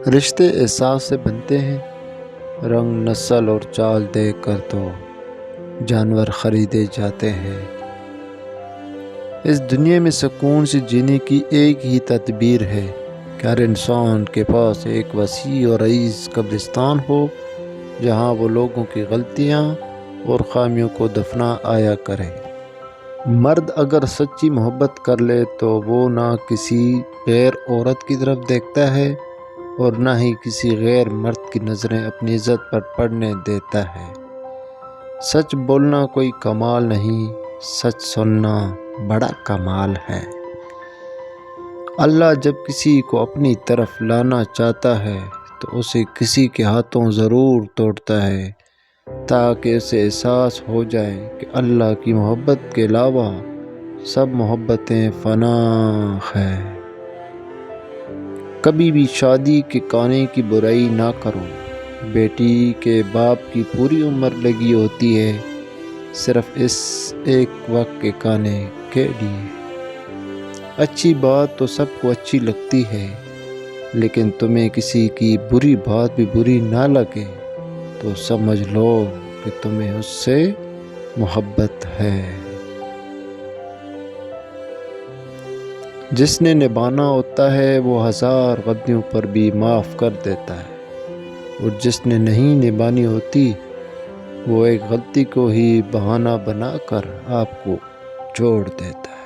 رشتے احساس سے بنتے ہیں، رنگ، نسل اور چال دیکھ کر تو جانور خریدے جاتے ہیں۔ اس دنیا میں سکون سے جینے کی ایک ہی تدبیر ہے کہ ہر انسان کے پاس ایک وسیع اور عزیز قبرستان ہو، جہاں وہ لوگوں کی غلطیاں اور خامیوں کو دفنا آیا کرے۔ مرد اگر سچی محبت کر لے تو وہ نہ کسی غیر عورت کی طرف دیکھتا ہے اور نہ ہی کسی غیر مرد کی نظریں اپنی عزت پر پڑنے دیتا ہے۔ سچ بولنا کوئی کمال نہیں، سچ سننا بڑا کمال ہے۔ اللہ جب کسی کو اپنی طرف لانا چاہتا ہے تو اسے کسی کے ہاتھوں ضرور توڑتا ہے، تاکہ اسے احساس ہو جائے کہ اللہ کی محبت کے علاوہ سب محبتیں فنا ہے۔ کبھی بھی شادی کے کانے کی برائی نہ کرو۔ بیٹی کے باپ کی پوری عمر لگی ہوتی ہے صرف اس ایک وقت کے کانے کے لیے۔ اچھی بات تو سب کو اچھی لگتی ہے، لیکن تمہیں کسی کی بری بات بھی بری نہ لگے تو سمجھ لو کہ تمہیں اس سے محبت ہے۔ جس نے نبھانا ہوتا ہے وہ ہزار غلطیوں پر بھی معاف کر دیتا ہے، اور جس نے نہیں نبھانی ہوتی وہ ایک غلطی کو ہی بہانہ بنا کر آپ کو چھوڑ دیتا ہے۔